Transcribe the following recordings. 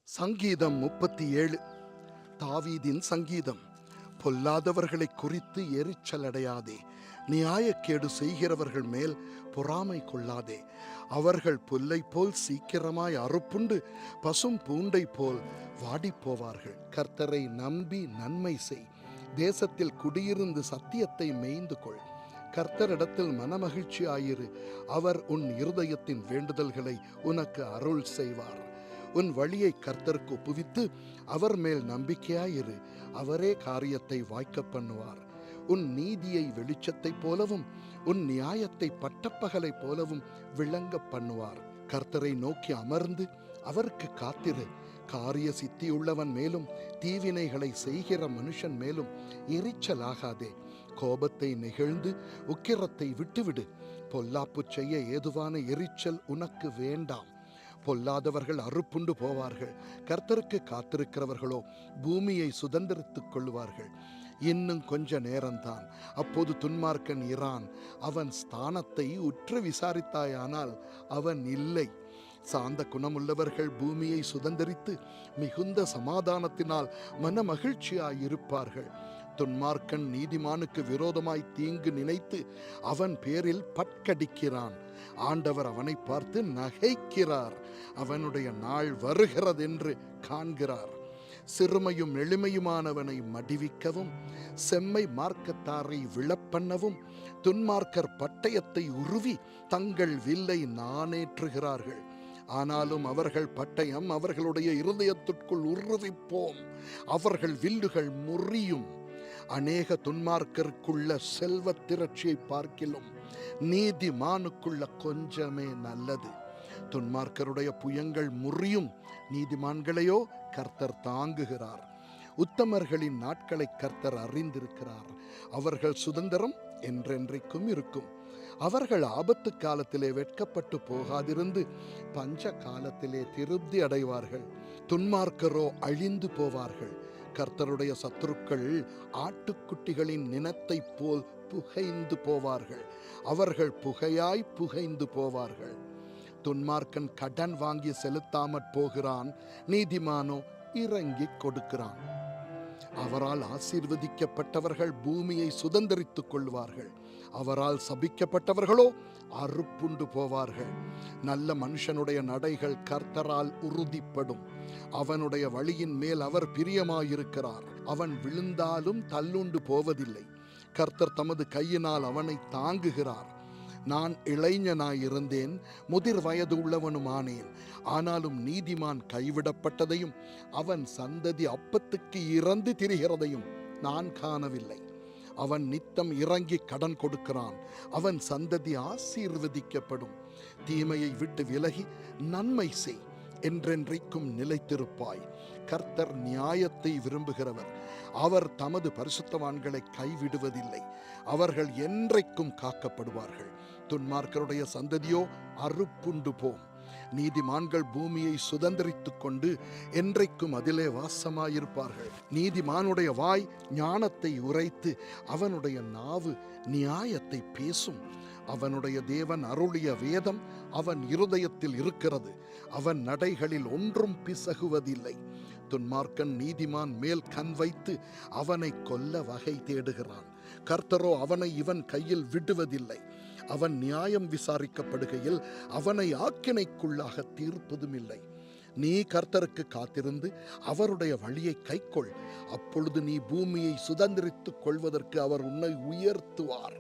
சங்கீதம் 37. தாவீதின் சங்கீதம். பொல்லாதவர்களை குறித்து எரிச்சலடையாதே, நியாயக்கேடு செய்கிறவர்கள் மேல் பொறாமை கொள்ளாதே. அவர்கள் புல்லை போல் சீக்கிரமாய் அறுப்புண்டு பசும் பூண்டை போல் வாடிப்போவார்கள். கர்த்தரை நம்பி நன்மை செய், தேசத்தில் குடியிருந்து சத்தியத்தை மேய்ந்து கொள். கர்த்தரிடத்தில் மனமகிழ்ச்சியாயிரு, அவர் உன் இருதயத்தின் வேண்டுதல்களை உனக்கு அருள் செய்வார். உன் வழியை கர்த்தருக்கு ஒப்புவித்து அவர் மேல் நம்பிக்கையாயிரு, அவரே காரியத்தை வாய்க்க பண்ணுவார். உன் நீதியை வெளிச்சத்தைப் போலவும் உன் நியாயத்தை பட்டப்பகலைப் போலவும் விளங்க பண்ணுவார். கர்த்தரை நோக்கி அமர்ந்து அவருக்கு காத்திரு. காரிய சித்தியுள்ளவன் மேலும் தீவினைகளை செய்கிற மனுஷன் மேலும் எரிச்சலாகாதே. கோபத்தை நெகிழ்ந்து உக்கிரத்தை விட்டுவிடு. பொல்லாப்பு செய்ய ஏதுவான எரிச்சல் உனக்கு வேண்டாம். பொல்லாதவர்கள் அறுப்புண்டு போவார்கள், கர்த்தருக்கு காத்திருக்கிறவர்களோ பூமியை சுதந்திரித்துக் கொள்வார்கள். இன்னும் கொஞ்ச நேரம்தான், அப்போது துன்மார்க்கன் இரான். அவன் ஸ்தானத்தை உற்று விசாரித்தாயானால் அவன் இல்லை. சாந்த குணமுள்ளவர்கள் பூமியை சுதந்திரித்து மிகுந்த சமாதானத்தினால் மன மகிழ்ச்சியாயிருப்பார்கள். துன்மார்க்கன் நீதிமானுக்கு விரோதமாய் தீங்கு நினைத்து அவன் பேரில் பட்கடிக்கிறான். ஆண்டவர் அவனை பார்த்து நகைக்கிறார், அவனுடைய நாள் வருகிறதென்று காண்கிறார். சிறுமையும் எளிமையுமானவனை மடிவிக்கவும் செம்மை மார்க்கத்தாரை விழப்பண்ணவும் துன்மார்க்கர் பட்டயத்தை உருவி தங்கள் வில்லை நாணேற்றுகிறார்கள். ஆனாலும் அவர்கள் பட்டயம் அவர்களுடைய இருதயத்திற்குள் உருவிப்போம், அவர்கள் வில்லுகள் முறியும். அநேக துன்மார்க்கருக்குள்ள செல்வ திரட்சியை பார்க்கிலும் நீதிமானுக்குள்ள கொஞ்சமே நல்லது. துன்மார்க்கருடைய புயங்கள் முறியும், நீதிமான்களையோ கர்த்தர் தாங்குகிறார். உத்தமர்களின் நாட்களை கர்த்தர் அறிந்திருக்கிறார், அவர்கள் சுதந்திரம் என்றென்றைக்கும் இருக்கும். அவர்கள் ஆபத்து காலத்திலே வெட்கப்பட்டு போகாதிருந்து பஞ்ச காலத்திலே திருப்தி அடைவார்கள். துன்மார்க்கரோ அழிந்து போவார்கள். கர்த்தருடைய சத்துருக்கள் ஆட்டுக்குட்டிகளின் நினத்தை போல் புகைந்து போவார்கள், அவர்கள் புகையாய் புகைந்து போவார்கள். துன்மார்க்கன் கடன் வாங்கி செலுத்தாமற் போகிறான், நீதிமானோ இறங்கி கொடுக்கிறான். அவரால் ஆசீர்வதிக்கப்பட்டவர்கள் பூமியை சுதந்திரித்துக் கொள்வார்கள், அவரால் சபிக்கப்பட்டவர்களோ அறுப்புண்டு போவார்கள். நல்ல மனுஷனுடைய நடைகள் கர்த்தரால் உறுதிப்படும், அவனுடைய வழியின் மேல் அவர் பிரியமாயிருக்கிறார். அவன் விழுந்தாலும் தள்ளுண்டு போவதில்லை, கர்த்தர் தமது கையினால் அவனை தாங்குகிறார். நான் இளைஞனாயிருந்தேன், முதிர் வயது உள்ளவனுமானேன். ஆனாலும் நீதிமான் கைவிடப்பட்டதையும் அவன் சந்ததி அப்பத்துக்கு இறந்து திரிகிறதையும் நான் காணவில்லை. அவன் நித்தம் இறங்கி கடன் கொடுக்கிறான், அவன் சந்ததி ஆசீர்வதிக்கப்படும். தீமையை விட்டு விலகி நன்மை செய், என்றென்றைக்கும் நிலைத்திருப்பாய். கர்த்தர் நியாயத்தை விரும்புகிறவர், அவர் தமது பரிசுத்தவான்களை கைவிடுவதில்லை. அவர்கள் என்றைக்கும் காக்கப்படுவார்கள். துன்மார்க்கருடைய சந்ததியோ அறுப்புண்டு போம். நீதிமான்கள் பூமியை சுதந்திரித்துக் கொண்டு என்றைக்கும் அதிலே வாசமாயிருப்பார்கள். நீதிமானுடைய வாய் ஞானத்தை உரைத்து அவனுடைய நாவு நியாயத்தை பேசும். அவனுடைய தேவன் அருளிய வேதம் அவன் இருதயத்தில் இருக்கிறது, அவன் நடைகளில் ஒன்றும் பிசகுவதில்லை. துன்மார்க்கன் நீதிமான் மேல் கண் வைத்து அவனை கொல்ல வகை தேடுகிறான், கர்த்தரோ அவனை இவன் கையில் விடுவதில்லை. அவன் நியாயம் விசாரிக்கப்படுகையில் அவனை ஆக்கினைக்குள்ளாக தீர்ப்பதுமில்லை. நீ கர்த்தருக்கு காத்திருந்து அவருடைய வழியை கைக்கொள், அப்பொழுது நீ பூமியை சுதந்திரித்துக் கொள்வதற்கு அவர் உன்னை உயர்த்துவார்.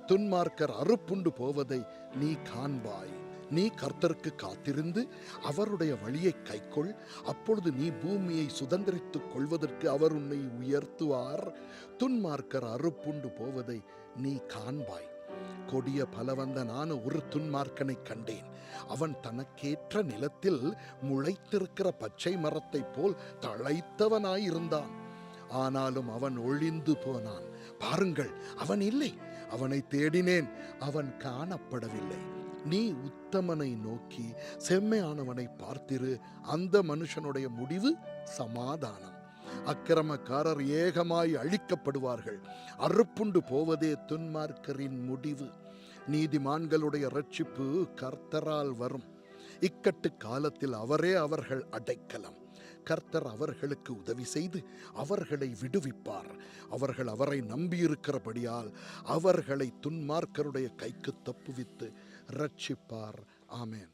துன்மார்க்கர் அறுப்புண்டு போவதை நீ காண்பாய். நீ கர்த்தருக்கு காத்திருந்து அவருடைய வழியை கைக்கொள், அப்பொழுது நீ பூமியை சுதந்திரித்துக் கொள்வதற்கு அவர் உன்னை உயர்த்துவார். துன்மார்க்கர் அறுப்புண்டு போவதை நீ காண்பாய். கொடிய பலவந்தனான ஒரு துன்மார்க்கனை கண்டேன். அவன் தனக்கேற்ற நிலத்தில் முளைத்திருக்கிற பச்சை மரத்தை போல் தழைத்தவனாயிருந்தான். ஆனாலும் அவன் ஒழிந்து போனான். பாருங்கள், அவன் இல்லை, அவனை தேடினேன், அவன் காணப்படவில்லை. நீ உத்தமனை நோக்கி செம்மையானவனை பார்த்திரு, அந்த மனுஷனுடைய முடிவு சமாதானம். அக்கிரமக்காரர் ஏகமாய் அழிக்கப்படுவார்கள், அறுப்புண்டு போவதே துன்மார்க்கரின் முடிவு. நீதிமான்களுடைய இரட்சிப்பு கர்த்தரால் வரும், இக்கட்டு காலத்தில் அவரே அவர்கள் அடைக்கலம். கர்த்தர் அவர்களுக்கு உதவி செய்து அவர்களை விடுவிப்பார். அவர்கள் அவரை நம்பியிருக்கிறபடியால் அவர்களை துன்மார்க்கருடைய கைக்கு தப்புவித்து இரட்சிப்பார். ஆமென்.